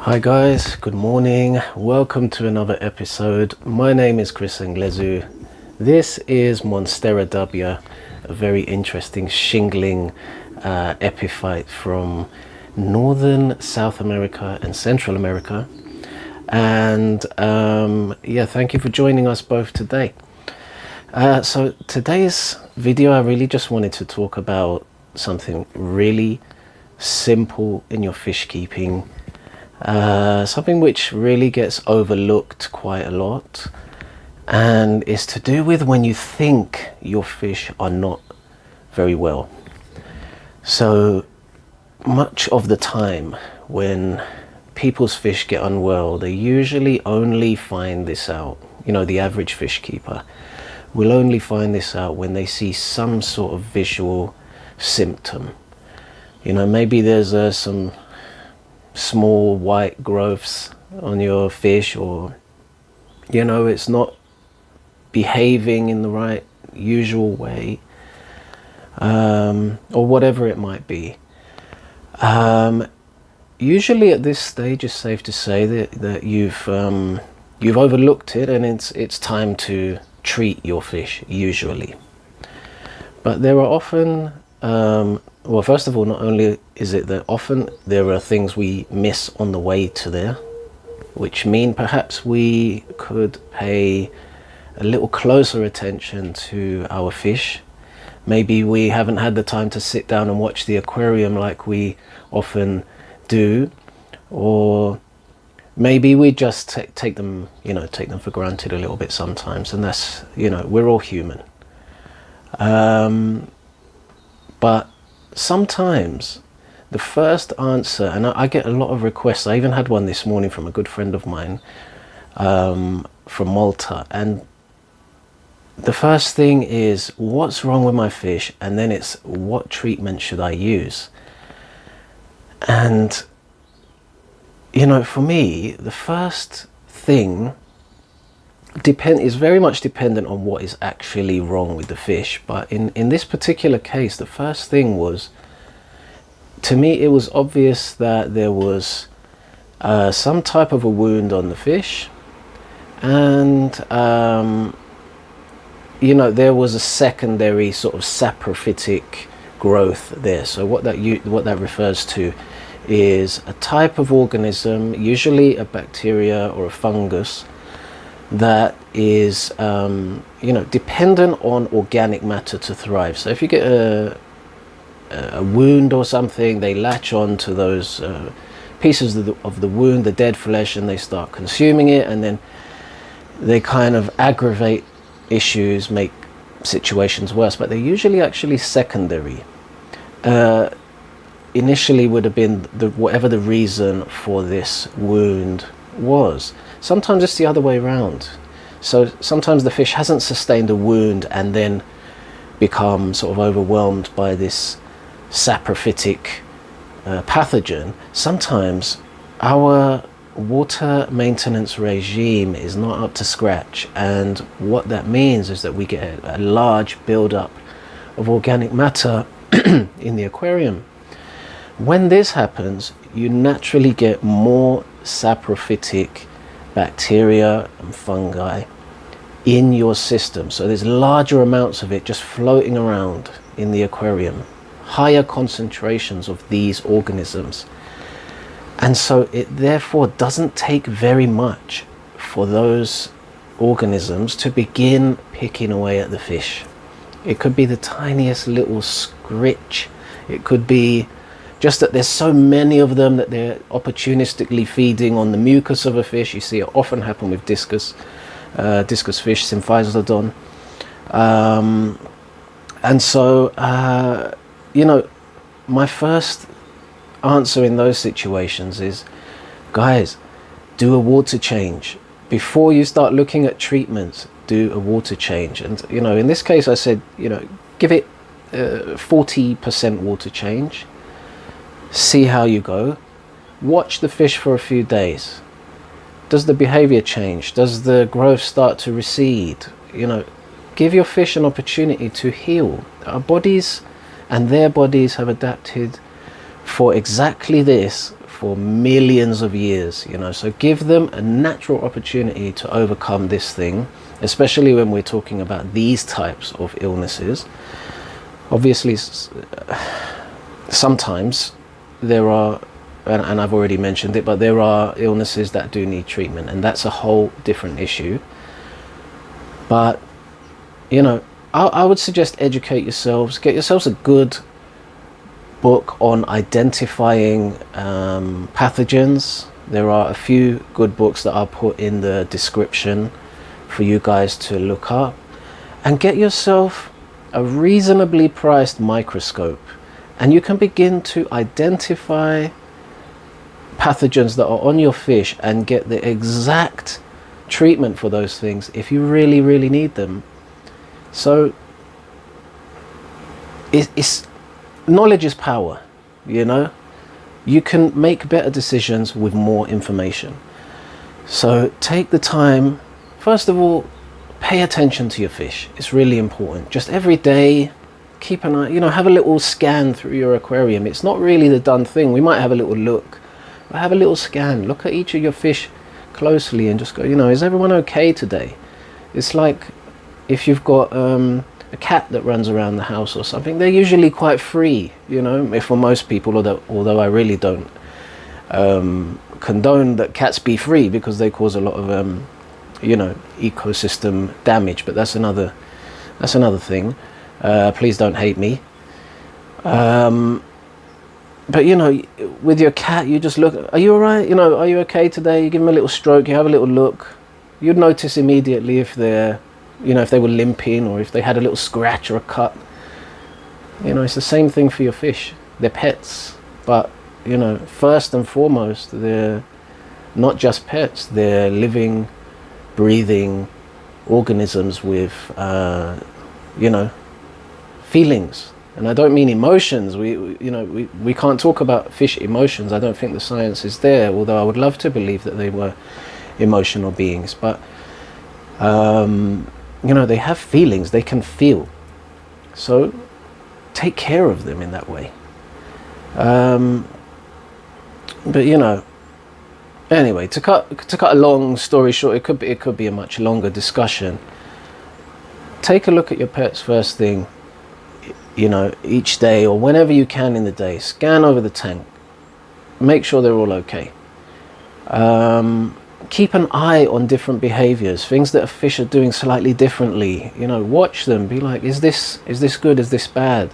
Hi guys, good morning. Welcome to another episode. My name is Chris Nglezu. This is Monstera dubia, a very interesting shingling epiphyte from northern South America and Central America. And yeah, thank you for joining us both today. So today's video, I really just wanted to talk about something really simple in your fish keeping. Something which really gets overlooked quite a lot, and is to do with when you think your fish are not very well. So much of the time when people's fish get unwell, they usually only find this out, the average fish keeper will only find this out when they see some sort of visual symptom. Maybe there's some small white growths on your fish, or it's not behaving in the right usual way, or whatever it might be. Usually at this stage it's safe to say that you've overlooked it, and it's time to treat your fish usually. But there are often well, first of all, not only is it that often there are things we miss on the way to there, which mean perhaps we could pay a little closer attention to our fish. Maybe we haven't had the time to sit down and watch the aquarium like we often do, or maybe we just take them for granted a little bit sometimes, and that's, we're all human. But sometimes the first answer, and I get a lot of requests, I even had one this morning from a good friend of mine from Malta, and the first thing is, what's wrong with my fish? And then it's, what treatment should I use? And for me, the first thing is very much dependent on what is actually wrong with the fish. But in this particular case, the first thing was, to me it was obvious that there was some type of a wound on the fish, and there was a secondary sort of saprophytic growth there. So what that refers to is a type of organism, usually a bacteria or a fungus, that is dependent on organic matter to thrive. So if you get a wound or something, they latch on to those pieces of the wound, the dead flesh, and they start consuming it, and then they kind of aggravate issues, make situations worse. But they're usually actually secondary. Initially would have been whatever the reason for this wound was. Sometimes it's the other way around. So sometimes the fish hasn't sustained a wound and then become sort of overwhelmed by this saprophytic pathogen. Sometimes our water maintenance regime is not up to scratch, and what that means is that we get a large build-up of organic matter in the aquarium. When this happens, you naturally get more saprophytic bacteria and fungi in your system. So there's larger amounts of it just floating around in the aquarium, higher concentrations of these organisms. And so it therefore doesn't take very much for those organisms to begin picking away at the fish. It could be the tiniest little scritch. It could be just that there's so many of them that they're opportunistically feeding on the mucus of a fish. You see it often happen with discus fish, Symphysilodon. And so, my first answer in those situations is, guys, do a water change. Before you start looking at treatments, do a water change. And, in this case, I said, give it 40% water change. See how you go. Watch the fish for a few days. Does the behavior change? Does the growth start to recede? Give your fish an opportunity to heal. Our bodies and their bodies have adapted for exactly this for millions of years, you know. So give them a natural opportunity to overcome this thing, especially when we're talking about these types of illnesses. Obviously, sometimes there are, and I've already mentioned it, but there are illnesses that do need treatment, and that's a whole different issue. But, you know, I would suggest educate yourselves, get yourselves a good book on identifying pathogens. There are a few good books that I'll put in the description for you guys to look up, and get yourself a reasonably priced microscope, and you can begin to identify pathogens that are on your fish and get the exact treatment for those things if you really need them. So it's knowledge is power, you know. You can make better decisions with more information. So take the time, first of all, pay attention to your fish. It's really important. Just every day, keep an eye, you know, have a little scan through your aquarium. It's not really the done thing. We might have a little look, but have a little scan. Look at each of your fish closely and just go, you know, is everyone okay today? It's like if you've got a cat that runs around the house or something, they're usually quite free, you know, if for most people, although I really don't condone that cats be free, because they cause a lot of you know, ecosystem damage, but that's another thing. Please don't hate me. But you know, with your cat, you just look, are you all right? You know, are you okay today? You give them a little stroke, you have a little look. You'd notice immediately if they're, you know, if they were limping or if they had a little scratch or a cut. You know, it's the same thing for your fish. They're pets, but you know, first and foremost, they're not just pets. They're living, breathing organisms with you know, feelings. And I don't mean emotions. We can't talk about fish emotions. I don't think the science is there, although I would love to believe that they were emotional beings. But you know, they have feelings, they can feel. So take care of them in that way. But you know, anyway, to cut a long story short, it could be a much longer discussion. Take a look at your pets first thing, you know, each day or whenever you can in the day. Scan over the tank, make sure they're all okay. Keep an eye on different behaviors, things that a fish are doing slightly differently. You know, watch them, be like, is this good, is this bad?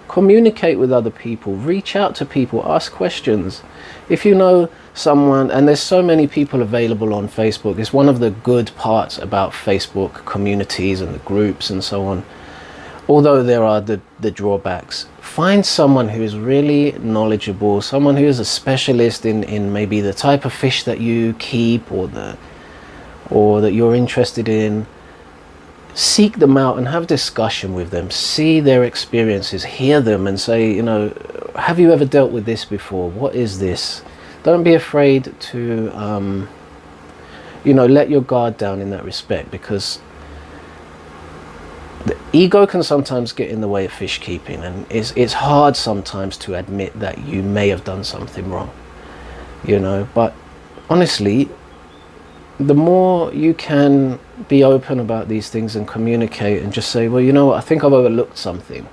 Communicate with other people, reach out to people, ask questions. If you know someone, and there's so many people available on Facebook, it's one of the good parts about Facebook communities and the groups and so on, although there are the drawbacks. Find someone who is really knowledgeable, someone who is a specialist in maybe the type of fish that you keep or that you're interested in. Seek them out and have discussion with them, see their experiences, hear them and say, you know, have you ever dealt with this before? What is this? Don't be afraid to you know, let your guard down in that respect, because the ego can sometimes get in the way of fish keeping, and it's hard sometimes to admit that you may have done something wrong, you know. But honestly, the more you can be open about these things and communicate and just say, well, you know what, I think I've overlooked something,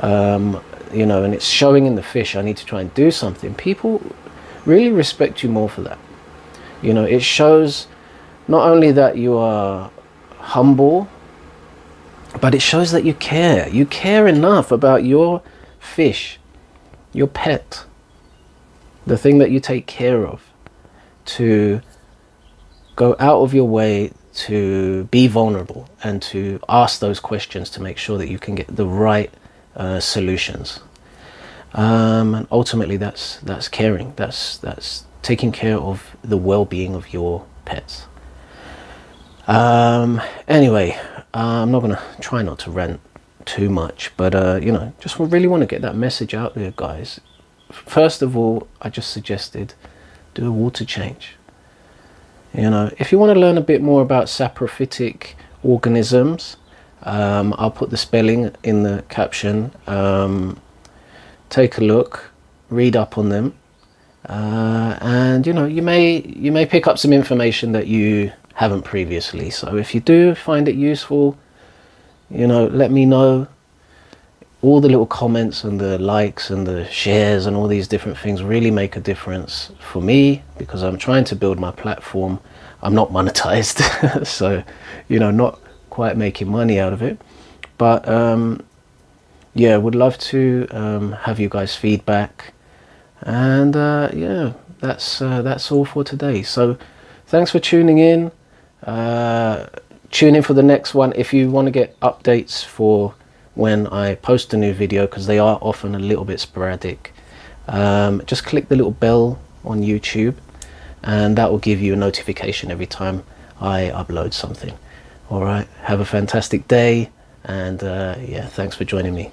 you know, and it's showing in the fish, I need to try and do something. People really respect you more for that. You know, it shows not only that you are humble, but it shows that you care. You care enough about your fish, your pet, the thing that you take care of, to go out of your way to be vulnerable and to ask those questions to make sure that you can get the right solutions. And ultimately that's caring, that's taking care of the well-being of your pets. Anyway, I'm not gonna try not to rant too much, but you know, just really want to get that message out there, guys. First of all, I just suggested do a water change. You know, if you want to learn a bit more about saprophytic organisms, I'll put the spelling in the caption. Take a look, read up on them. and you know, you may pick up some information that you haven't previously. So if you do find it useful, you know, let me know. All the little comments and the likes and the shares and all these different things really make a difference for me, because I'm trying to build my platform. I'm not monetized, so, you know, not quite making money out of it, but yeah, would love to have you guys feedback. And yeah, that's all for today. So thanks for tuning in. Tune in for the next one if you want to get updates for when I post a new video, because they are often a little bit sporadic. Just click the little bell on YouTube, and that will give you a notification every time I upload something. All right, have a fantastic day, and yeah, thanks for joining me.